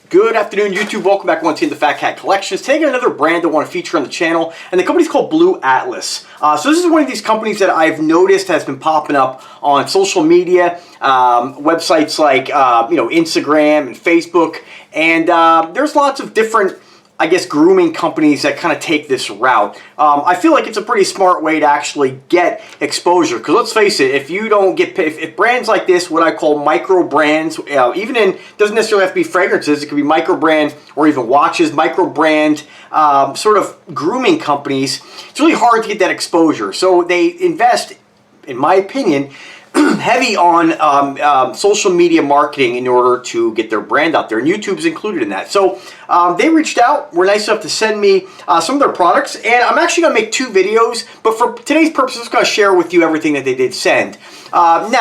Good afternoon, YouTube. Welcome back once again to Fat Cat Collections. Taking another brand I want to feature on the channel, and the company's called Blu Atlas. So this is one of these companies that I've noticed has been popping up on social media, websites like Instagram and Facebook, and there's lots of different, I guess, grooming companies that kind of take this route. I feel like it's a pretty smart way to actually get exposure, because let's face it, if you don't get, if brands like this, what I call micro brands, even in, doesn't necessarily have to be fragrances, it could be micro brand or even watches, micro brand sort of grooming companies, it's really hard to get that exposure. So they invest, in my opinion, heavy on social media marketing in order to get their brand out there, and YouTube's included in that. So they reached out, were nice enough to send me some of their products, and I'm actually going to make 2 videos, but for today's purposes, I'm just going to share with you everything that they did send. And we're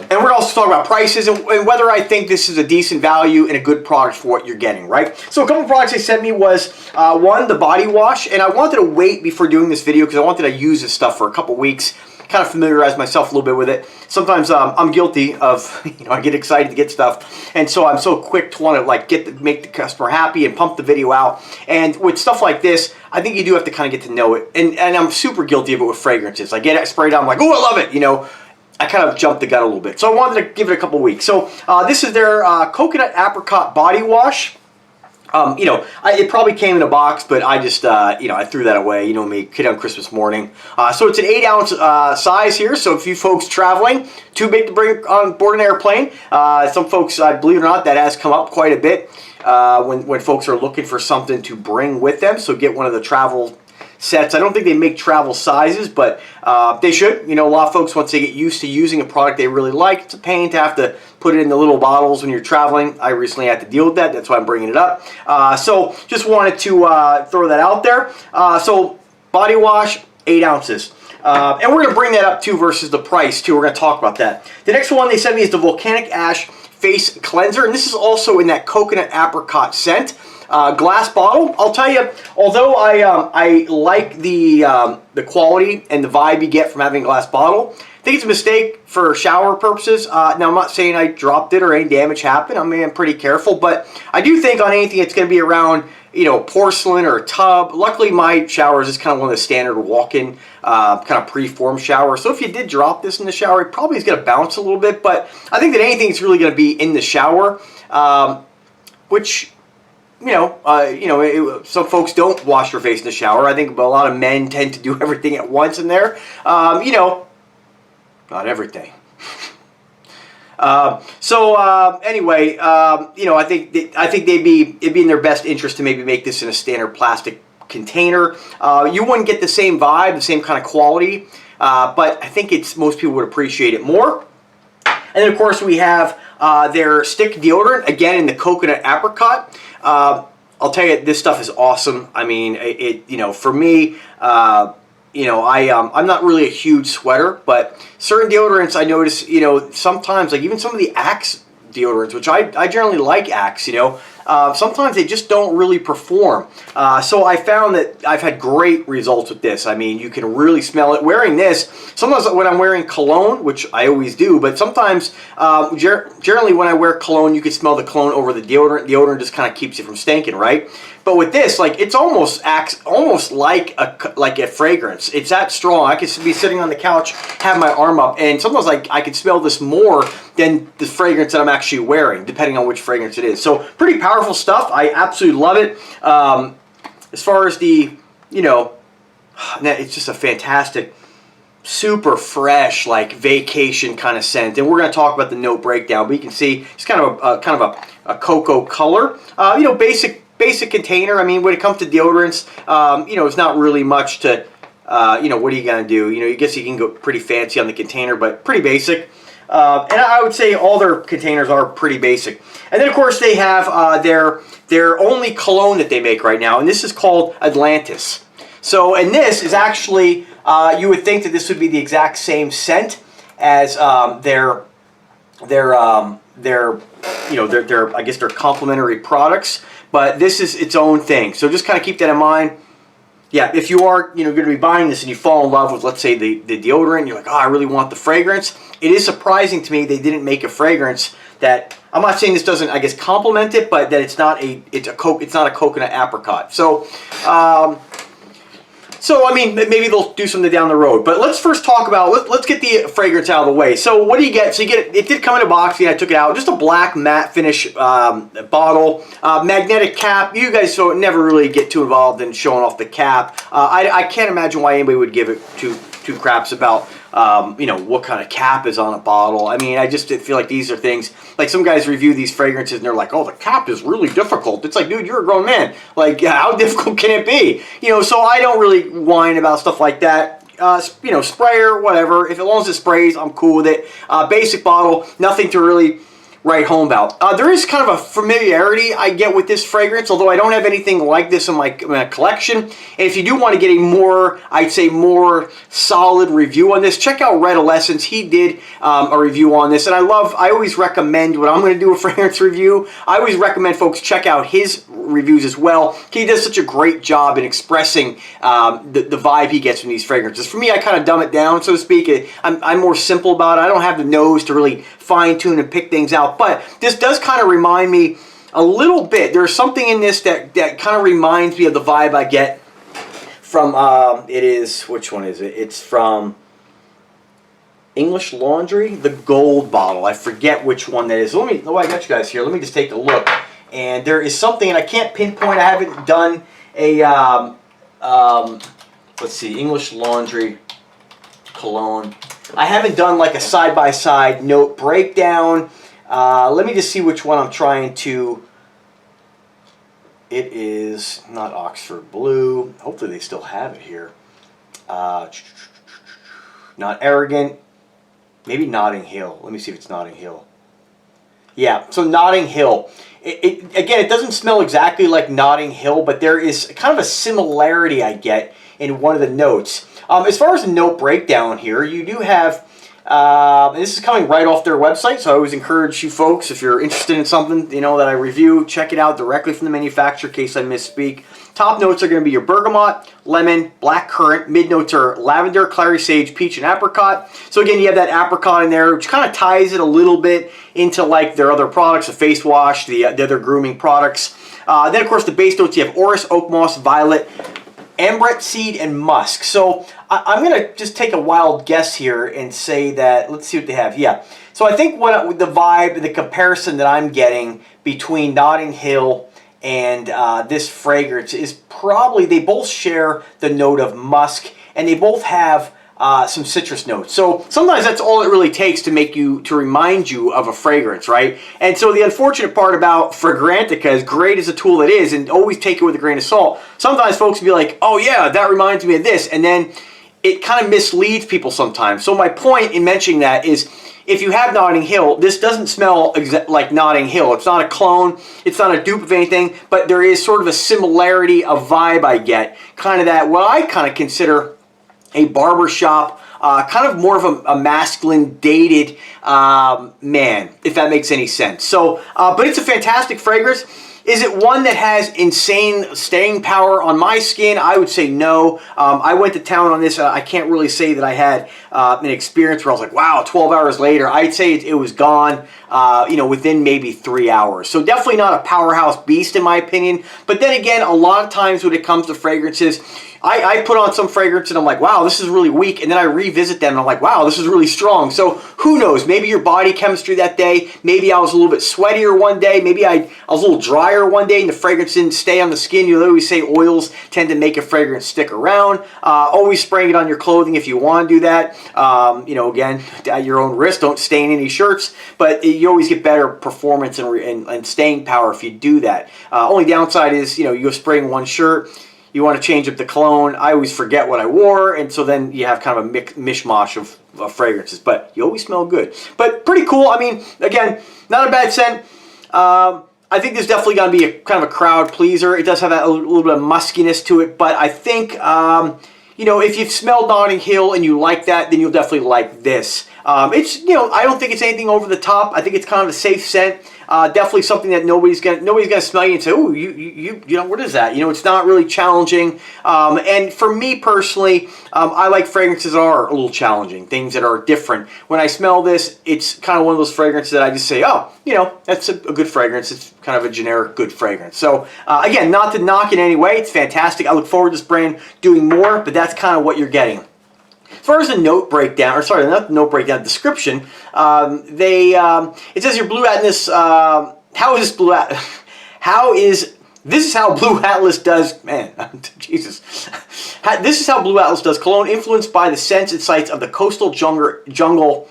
going to also talk about prices and whether I think this is a decent value and a good product for what you're getting, right? So a couple of products they sent me was, one, the body wash, and I wanted to wait before doing this video because I wanted to use this stuff for a couple weeks, kind of familiarize myself a little bit with it. Sometimes I'm guilty of, I get excited to get stuff, and so I'm so quick to want to like make the customer happy and pump the video out. And with stuff like this, I think you do have to kind of get to know it. And I'm super guilty of it with fragrances. I get it sprayed on, I'm like, oh, I love it, I kind of jumped the gun a little bit. So I wanted to give it a couple weeks. So this is their coconut apricot body wash. It probably came in a box, but I just, I threw that away. You know me, kid on Christmas morning. So it's an 8-ounce size here. So if you folks traveling, too big to bring on board an airplane. Some folks, believe it or not, that has come up quite a bit when folks are looking for something to bring with them. So get one of the travel sets. I don't think they make travel sizes, but they should. A lot of folks, once they get used to using a product they really like, it's a pain to have to put it in the little bottles when you're traveling. I recently had to deal with that. That's why I'm bringing it up. So just wanted to throw that out there. So body wash, 8 ounces. And we're going to bring that up too versus the price too. We're going to talk about that. The next one they sent me is the Volcanic Ash Face Cleanser, and this is also in that coconut apricot scent. Glass bottle. I'll tell you, although I like the quality and the vibe you get from having a glass bottle, I think it's a mistake for shower purposes. Now, I'm not saying I dropped it or any damage happened. I mean, I'm pretty careful, but I do think on anything it's going to be around, porcelain or a tub. Luckily, my shower is just kind of one of the standard walk-in kind of pre-formed showers. So if you did drop this in the shower, it probably is going to bounce a little bit, but I think that anything is really going to be in the shower, which... some folks don't wash their face in the shower. I think a lot of men tend to do everything at once in there. Not everything. Anyway, I think it'd be in their best interest to maybe make this in a standard plastic container. You wouldn't get the same vibe, the same kind of quality, but I think most people would appreciate it more. And then of course we have their stick deodorant, again in the coconut apricot. I'll tell you, this stuff is awesome. I mean, for me, I'm not really a huge sweater, but certain deodorants I notice, sometimes, like even some of the Axe deodorants, which I generally like Axe, sometimes they just don't really perform. So I found that I've had great results with this. I mean, you can really smell it. Wearing this, sometimes when I'm wearing cologne, which I always do, but sometimes, generally when I wear cologne, you can smell the cologne over the deodorant. Deodorant just kind of keeps it from stinking, right? But with this, like, it's almost like a fragrance. It's that strong. I could be sitting on the couch, have my arm up, and sometimes I can smell this more than the fragrance that I'm actually wearing, depending on which fragrance it is. So pretty powerful stuff. I absolutely love it. As far as the, it's just a fantastic, super fresh, like vacation kind of scent. And we're going to talk about the note breakdown, but you can see it's kind of a cocoa color. Basic container. I mean, when it comes to deodorants, it's not really much to, what are you going to do? I guess you can go pretty fancy on the container, but pretty basic. And I would say all their containers are pretty basic. And then, of course, they have their only cologne that they make right now, and this is called Atlantis. So, and this is actually, you would think that this would be the exact same scent as their I guess their complementary products, but this is its own thing. So just kind of keep that in mind. Yeah, if you are going to be buying this and you fall in love with, let's say, the deodorant, you're like, oh, I really want the fragrance. It is surprising to me they didn't make a fragrance that I'm not saying this doesn't, I guess, complement it, but that it's not a coconut apricot. So, I mean, maybe they'll do something down the road. But let's first talk about, let's get the fragrance out of the way. So what do you get? So you get, it did come in a box, I took it out. Just a black matte finish bottle. Magnetic cap. You guys never really get too involved in showing off the cap. I can't imagine why anybody would give it two craps about, you know, what kind of cap is on a bottle. I mean, I just feel like these are things, like some guys review these fragrances and they're like, oh, the cap is really difficult. It's like, dude, you're a grown man. Like, how difficult can it be? You know, so I don't really whine about stuff like that. You know, sprayer, whatever. If as long as it sprays, I'm cool with it. Basic bottle, nothing to really write home about. There is kind of a familiarity I get with this fragrance, although I don't have anything like this in my collection. And if you do want to get a more, I'd say more solid review on this, check out Red Essence. He did a review on this, and I always recommend, when I'm going to do a fragrance review, I always recommend folks check out his reviews as well. He does such a great job in expressing the vibe he gets from these fragrances. For me, I kind of dumb it down, so to speak. I'm more simple about it. I don't have the nose to really fine-tune and pick things out, but this does kind of remind me a little bit. There's something in this that kind of reminds me of the vibe I get from, which one is it? It's from English Laundry, the gold bottle. I forget which one that is. I got you guys here. Let me just take a look. And there is something, and I can't pinpoint. I haven't done a, let's see, English Laundry cologne. I haven't done like a side-by-side note breakdown. Let me just see which one I'm trying to. It is not Oxford Blue. Hopefully they still have it here. Not Arrogant. Maybe Notting Hill. Let me see if it's Notting Hill. Yeah, so Notting Hill. Again, it doesn't smell exactly like Notting Hill, but there is kind of a similarity I get in one of the notes. As far as the note breakdown here, you do have, and this is coming right off their website, so I always encourage you folks, if you're interested in something, you know, that I review, check it out directly from the manufacturer in case I misspeak. Top notes are going to be your bergamot, lemon, black currant. Mid notes are lavender, clary sage, peach, and apricot. So again, you have that apricot in there, which kind of ties it a little bit into like their other products, the face wash, the other grooming products. Then of course the base notes, you have orris, oak moss, violet, ambrette seed, and musk. So I'm going to just take a wild guess here and say that, let's see what they have. Yeah. So I think what the vibe, the comparison that I'm getting between Notting Hill and this fragrance is probably, they both share the note of musk, and they both have some citrus notes. So sometimes that's all it really takes to remind you of a fragrance, right? And so the unfortunate part about Fragrantica, as great as a tool it is, and always take it with a grain of salt, sometimes folks will be like, oh yeah, that reminds me of this, and then it kind of misleads people sometimes. So my point in mentioning that is, if you have Notting Hill, this doesn't smell like Notting Hill. It's not a clone. It's not a dupe of anything, but there is sort of a similarity, a vibe I get. Kind of that, what I kind of consider a barbershop, kind of more of a masculine, dated man, if that makes any sense. So, but it's a fantastic fragrance. Is it one that has insane staying power on my skin? I would say no. I went to town on this. I can't really say that I had an experience where I was like, wow, 12 hours later. I'd say it was gone, you know, within maybe 3 hours. So definitely not a powerhouse beast in my opinion. But then again, a lot of times when it comes to fragrances, I put on some fragrance and I'm like, wow, this is really weak. And then I revisit them and I'm like, wow, this is really strong. So who knows? Maybe your body chemistry that day. Maybe I was a little bit sweatier one day. Maybe I was a little drier one day and the fragrance didn't stay on the skin. You always say oils tend to make a fragrance stick around. Always spraying it on your clothing if you want to do that. You know, again, at your own risk, don't stain any shirts. But you always get better performance and staying power if you do that. Only downside is, you know, you go spraying one shirt. You want to change up the cologne. I always forget what I wore, and so then you have kind of a mishmash of fragrances, but you always smell good. But pretty cool. I mean, again, not a bad scent. I think there's definitely going to be a kind of a crowd pleaser. It does have that a little bit of muskiness to it, but I think, you know, if you've smelled Notting Hill and you like that, then you'll definitely like this. It's, you know, I don't think it's anything over the top. I think it's kind of a safe scent. Definitely something that nobody's gonna smell you and say, oh, you know, what is that? You know, it's not really challenging. And for me personally, I like fragrances that are a little challenging, things that are different. When I smell this, it's kind of one of those fragrances that I just say, oh, you know, that's a good fragrance. It's kind of a generic good fragrance. So again, not to knock in any way, it's fantastic. I look forward to this brand doing more, but that's kind of what you're getting. As far as the note breakdown, or sorry, not the note breakdown, description, it says here, Blu Atlas, this is how Blu Atlas does, man, Jesus. This is how Blu Atlas does cologne, influenced by the scents and sights of the coastal jungle.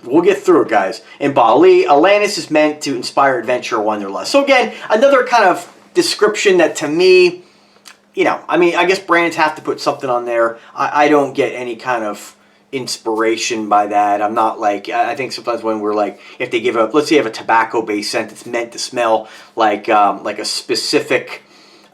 We'll get through it, guys. In Bali, Atlantis is meant to inspire adventure or wanderlust. So again, another kind of description that to me, you know, I mean, I guess brands have to put something on there. I don't get any kind of inspiration by that. I'm not like, I think sometimes when we're like, if they give a, let's say you have a tobacco-based scent that's meant to smell like a specific,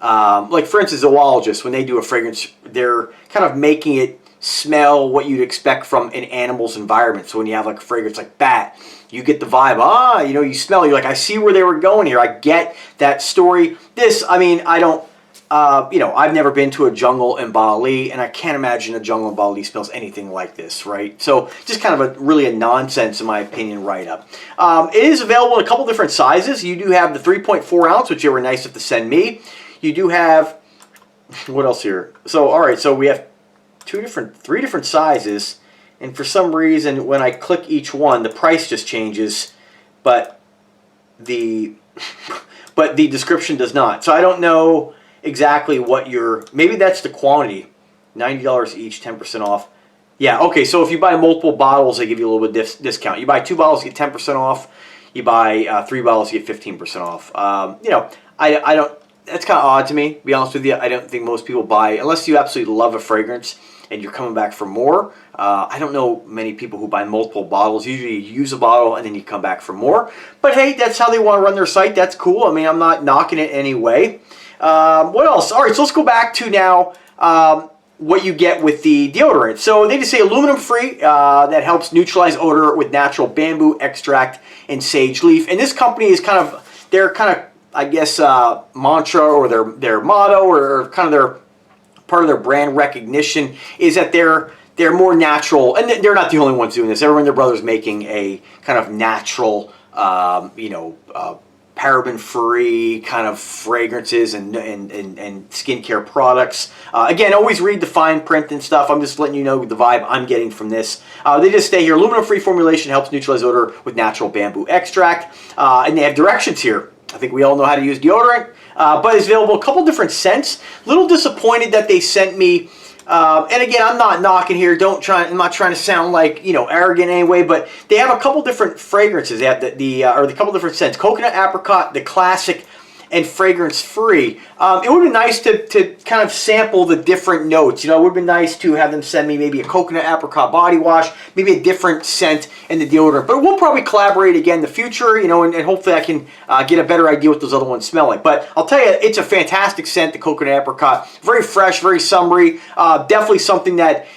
like for instance, zoologists, when they do a fragrance, they're kind of making it smell what you'd expect from an animal's environment. So when you have like a fragrance like bat, you get the vibe, you know, you smell, you're like, I see where they were going here. I get that story. This, I mean, I don't, you know, I've never been to a jungle in Bali, and I can't imagine a jungle in Bali smells anything like this, right? So just kind of really a nonsense, in my opinion, write-up. It is available in a couple different sizes. You do have the 3.4 ounce, which you were nice enough to send me. You do have, what else here? So, all right, so we have three different sizes, and for some reason, when I click each one, the price just changes, but the description does not. So I don't know exactly what maybe that's the quantity. $90 each, 10% off. Yeah, okay, so if you buy multiple bottles, they give you a little bit discount. You buy 2 bottles, you get 10% off. You buy 3 bottles, you get 15% off. You know, I don't, that's kind of odd to me, to be honest with you. I don't think most people buy, unless you absolutely love a fragrance and you're coming back for more. I don't know many people who buy multiple bottles. Usually you use a bottle and then you come back for more. But hey, that's how they want to run their site. That's cool. I mean, I'm not knocking it anyway. What else? All right, so let's go back to now what you get with the deodorant. So they just say aluminum free, that helps neutralize odor with natural bamboo extract and sage leaf. And this company is kind of, their kind of, I guess, mantra or their motto or kind of their part of their brand recognition is that they're more natural, and they're not the only ones doing this. Everyone and their brother's making a kind of natural, you know, paraben-free kind of fragrances and skincare products. Again, always read the fine print and stuff. I'm just letting you know the vibe I'm getting from this. They just stay here. Aluminum-free formulation helps neutralize odor with natural bamboo extract. And they have directions here. I think we all know how to use deodorant, but it's available a couple different scents. Little disappointed that they sent me. And again, I'm not knocking here. I'm not trying to sound like, you know, arrogant anyway. But they have a couple different fragrances. They have or the couple different scents: coconut, apricot, the classic, and fragrance free. It would be nice to kind of sample the different notes. You know, it would be nice to have them send me maybe a coconut apricot body wash, maybe a different scent in the deodorant. But we'll probably collaborate again in the future, you know, and hopefully I can get a better idea what those other ones smell like. But I'll tell you, it's a fantastic scent, the coconut apricot. Very fresh, very summery. Definitely something that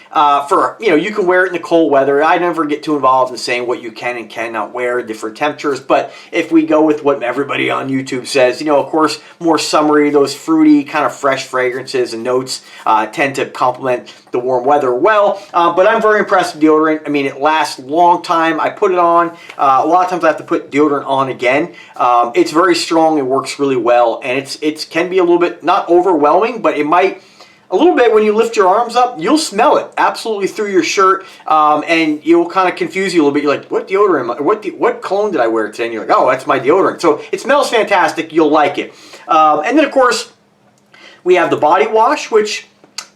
for, you know, you can wear it in the cold weather. I never get too involved in saying what you can and cannot wear, different temperatures. But if we go with what everybody on YouTube says, you know, of course, more summery, those fruity, kind of fresh fragrances and notes tend to complement the warm weather well. But I'm very impressed with deodorant. I mean, it lasts a long time. I put it on. A lot of times I have to put deodorant on again. It's very strong. It works really well. And it can be a little bit, not overwhelming, but it might, a little bit when you lift your arms up, you'll smell it absolutely through your shirt, and it will kind of confuse you a little bit. You're like, what deodorant? What cologne did I wear today? And you're like, oh, that's my deodorant. So it smells fantastic. You'll like it. And then, of course, we have the body wash, which,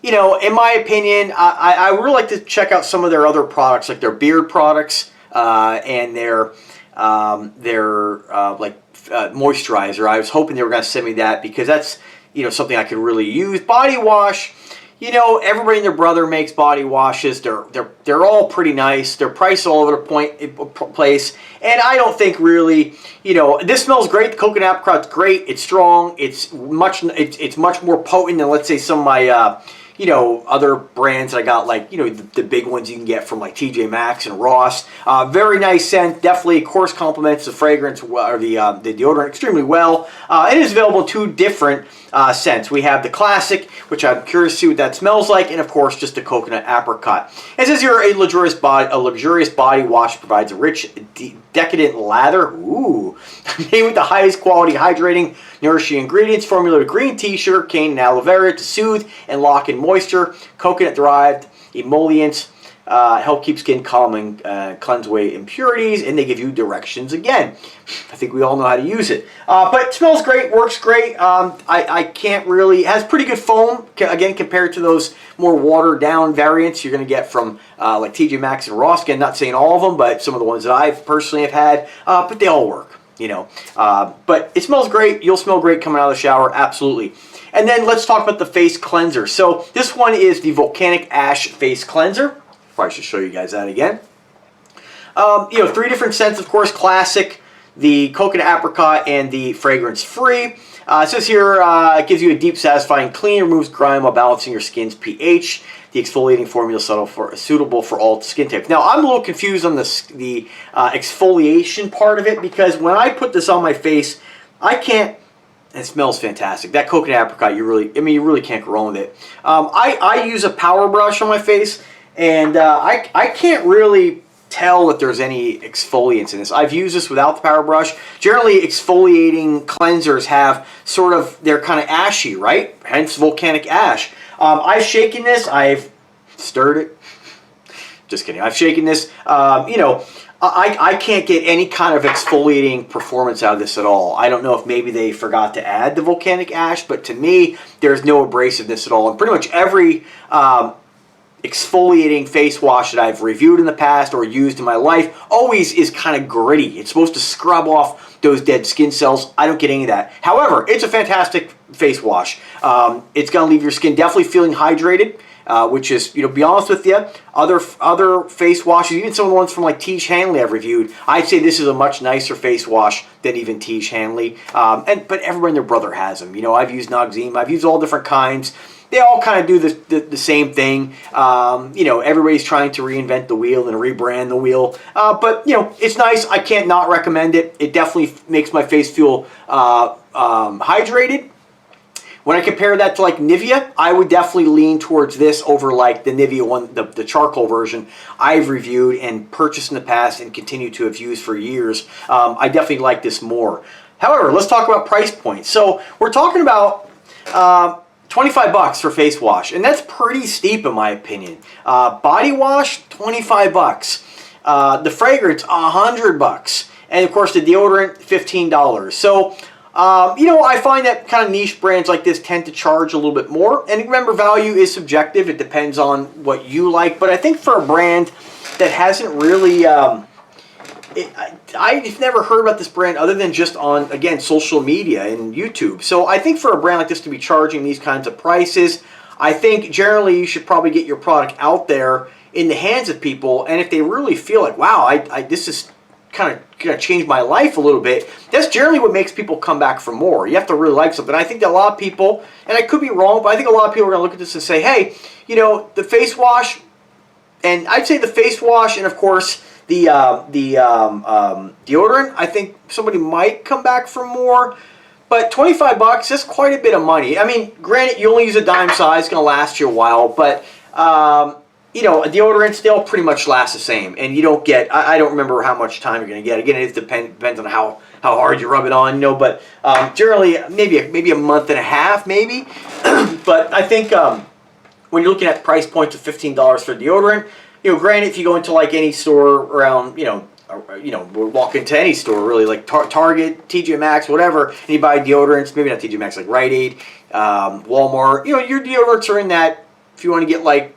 you know, in my opinion, I really like to check out some of their other products, like their beard products and their moisturizer. I was hoping they were going to send me that because that's, you know, something I could really use. Body wash, you know, everybody and their brother makes body washes. They're all pretty nice. They're priced all over the place. And I don't think really, you know, this smells great. The coconut apricot's great. It's strong. It's much more potent than, let's say, some of my you know, other brands that I got, like, you know, the big ones you can get from like TJ Maxx and Ross. Very nice scent. Definitely, of course, complements the fragrance or the deodorant extremely well. It is available in 2 different scents. We have the classic, which I'm curious to see what that smells like, and of course, just the coconut apricot. It says here a luxurious body wash provides a rich, decadent lather. Ooh, made with the highest quality, hydrating, nourishing ingredients, formulated green tea, sugar cane, and aloe vera to soothe and lock in moisture. Coconut-derived emollients help keep skin calm and cleanse away impurities, and they give you directions again. I think we all know how to use it. But it smells great, works great. I can't really, it has pretty good foam, again, compared to those more watered down variants you're going to get from like TJ Maxx and Ross. Again, not saying all of them, but some of the ones that I personally have had, but they all work, you know. But it smells great. You'll smell great coming out of the shower, absolutely. And then let's talk about the face cleanser. So this one is the Volcanic Ash Face Cleanser. Probably should show you guys that again. You know, 3 different scents, of course, classic, the coconut apricot, and the fragrance free. It says here, it gives you a deep, satisfying clean, removes grime while balancing your skin's pH. The exfoliating formula is suitable for all skin types. Now, I'm a little confused on the exfoliation part of it, because when I put this on my face, I can't. It smells fantastic. That coconut apricot, you really can't go wrong with it. I use a power brush on my face, and I can't really tell that there's any exfoliants in this. I've used this without the power brush. Generally, exfoliating cleansers have sort of, they're kind of ashy, right? Hence volcanic ash. I've shaken this. I've stirred it. Just kidding. I've shaken this. You know, I can't get any kind of exfoliating performance out of this at all. I don't know if maybe they forgot to add the volcanic ash, but to me, there's no abrasiveness at all. And pretty much every exfoliating face wash that I've reviewed in the past or used in my life always is kind of gritty. It's supposed to scrub off those dead skin cells. I don't get any of that. However, it's a fantastic face wash. It's going to leave your skin definitely feeling hydrated. Which is, you know, be honest with you, other face washes, even some of the ones from like Tiege Hanley I've reviewed, I'd say this is a much nicer face wash than even Tiege Hanley. But everyone and their brother has them. You know, I've used Noxzema, I've used all different kinds. They all kind of do the same thing. You know, everybody's trying to reinvent the wheel and rebrand the wheel. But, you know, it's nice. I can't not recommend it. It definitely makes my face feel hydrated. When I compare that to like Nivea, I would definitely lean towards this over like the Nivea one, the charcoal version I've reviewed and purchased in the past and continue to have used for years. I definitely like this more. However, let's talk about price points. So we're talking about 25 bucks for face wash, and that's pretty steep in my opinion. Body wash, 25 bucks. The fragrance, 100 bucks. And of course the deodorant, $15. So you know, I find that kind of niche brands like this tend to charge a little bit more. And remember, value is subjective. It depends on what you like. But I think for a brand that hasn't really, I've never heard about this brand other than just on, again, social media and YouTube. So I think for a brand like this to be charging these kinds of prices, I think generally you should probably get your product out there in the hands of people. And if they really feel like, wow, this is kind of going to change my life a little bit, that's generally what makes people come back for more. You have to really like something. I think that a lot of people, and I could be wrong, but I think a lot of people are going to look at this and say, hey, you know, the face wash, and I'd say the face wash and of course the deodorant, I think somebody might come back for more. But 25 bucks, that's quite a bit of money. I mean, granted, you only use a dime size, it's going to last you a while, but you know, a deodorant still pretty much lasts the same, and you don't get, I don't remember how much time you're going to get. Again, it depends on how hard you rub it on, you know, but generally maybe a month and a half, maybe. But I think when you're looking at price points of $15 for deodorant, you know, granted, if you go into like any store around, you know, we'll walk into any store really, like Target, TJ Maxx, whatever, and you buy deodorants, maybe not TJ Maxx, like Rite Aid, Walmart, you know, your deodorants are in that, if you want to get like,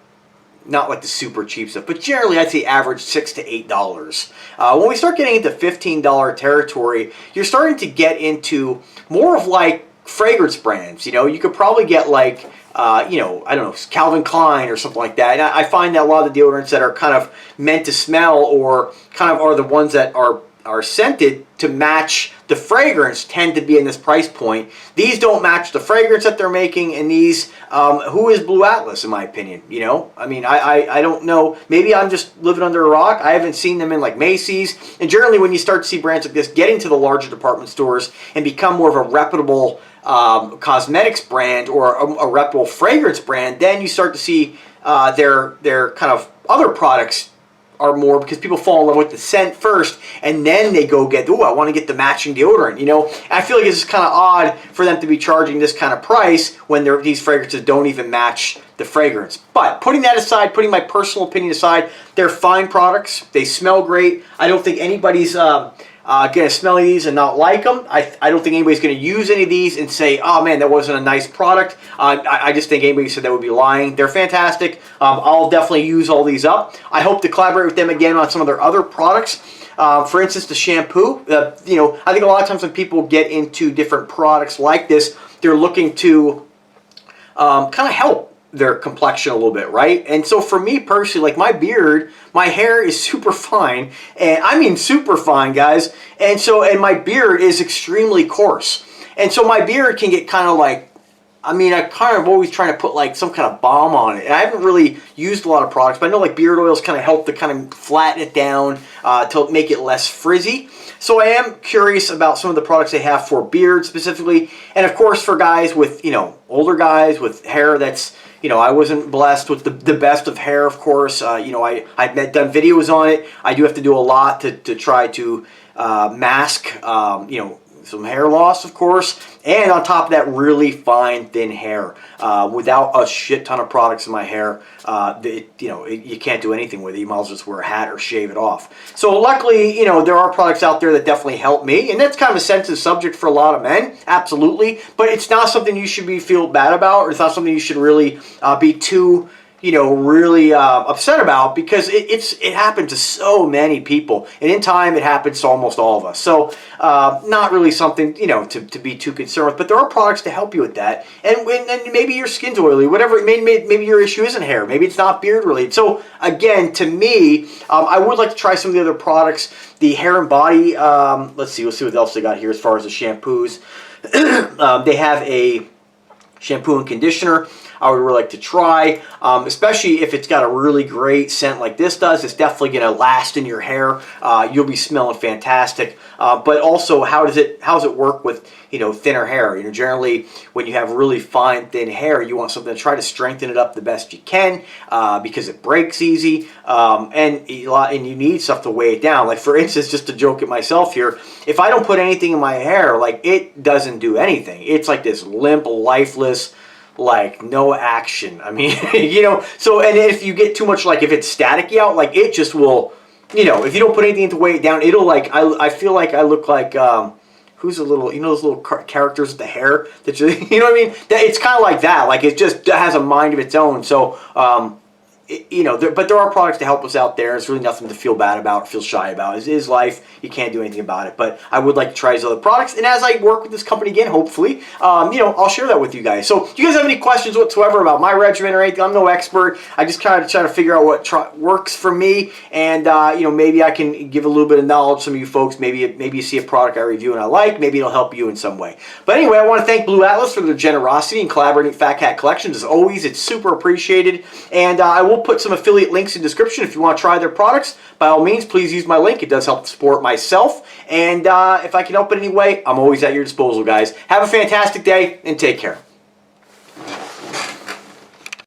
not like the super cheap stuff, but generally I'd say average $6 to $8. When we start getting into $15 territory, you're starting to get into more of like fragrance brands. You know, you could probably get like, you know, I don't know, Calvin Klein or something like that. And I find that a lot of the deodorants that are kind of meant to smell or kind of are the ones that are are scented to match the fragrance tend to be in this price point. These don't match the fragrance that they're making, and these, who is Blu Atlas, in my opinion? You know, I mean, I don't know. Maybe I'm just living under a rock. I haven't seen them in like Macy's. And generally, when you start to see brands like this get into the larger department stores and become more of a reputable cosmetics brand or a reputable fragrance brand, then you start to see their kind of other products are more, because people fall in love with the scent first, and then they go get, oh, I want to get the matching deodorant, you know? And I feel like it's kind of odd for them to be charging this kind of price when these fragrances don't even match the fragrance. But putting that aside, putting my personal opinion aside, they're fine products. They smell great. I don't think anybody's going to smell these and not like them. I don't think anybody's going to use any of these and say, oh man, that wasn't a nice product. I just think anybody who said that would be lying. They're fantastic. I'll definitely use all these up. I hope to collaborate with them again on some of their other products. For instance, the shampoo. You know, I think a lot of times when people get into different products like this, they're looking to kind of help their complexion a little bit, right? And so for me personally, like my beard, my hair is super fine, and I mean super fine, guys. And so, and my beard is extremely coarse. And so my beard can get kind of like, I mean, I kind of always trying to put like some kind of balm on it. And I haven't really used a lot of products, but I know like beard oils kind of help to kind of flatten it down to make it less frizzy. So I am curious about some of the products they have for beard specifically. And of course for guys with, you know, older guys with hair that's, you know, I wasn't blessed with the best of hair, of course. You know, I've done videos on it. I do have to do a lot to try to mask, you know, some hair loss, of course, and on top of that, really fine, thin hair. Without a shit ton of products in my hair, you know, you can't do anything with it. You might as well just wear a hat or shave it off. So luckily, you know, there are products out there that definitely help me, and that's kind of a sensitive subject for a lot of men, absolutely. But it's not something you should feel bad about, or it's not something you should really be too, you know, really upset about, because it happened to so many people, and in time it happens to almost all of us. So not really something, you know, to be too concerned with, but there are products to help you with that. And maybe your skin's oily, whatever, maybe your issue isn't hair, maybe it's not beard related. So again, to me, I would like to try some of the other products, the hair and body. Let's see what else they got here as far as the shampoos. They have a shampoo and conditioner I would really like to try, especially if it's got a really great scent like this does. It's definitely going to last in your hair. You'll be smelling fantastic. But also, how does it work with, you know, thinner hair? You know, generally when you have really fine, thin hair, you want something to try to strengthen it up the best you can, because it breaks easy, and you need stuff to weigh it down. Like for instance, just to joke at myself here, if I don't put anything in my hair, like it doesn't do anything. It's like this limp, lifeless, like no action. I mean, you know, so, and if you get too much, like if it's staticky out, like it just will, you know, if you don't put anything to weigh it down, it'll like, I feel like I look like, who's a little, you know, those little characters with the hair that you, you know what I mean? That it's kind of like that, like it just has a mind of its own. So, you know, but there are products to help us out there. It's really nothing to feel bad about or feel shy about. It is life. You can't do anything about it. But I would like to try these other products. And as I work with this company again, hopefully, you know, I'll share that with you guys. So if you guys have any questions whatsoever about my regimen or anything, I'm no expert. I just kind of try to figure out what works for me. And, you know, maybe I can give a little bit of knowledge to some of you folks. Maybe you see a product I review and I like. Maybe it'll help you in some way. But anyway, I want to thank Blu Atlas for their generosity in collaborating with Fat Cat Collections. As always, it's super appreciated. And I will put some affiliate links in the description if you want to try their products. By all means, please use my link. It does help support myself. And if I can help in any way, I'm always at your disposal, guys. Have a fantastic day and take care.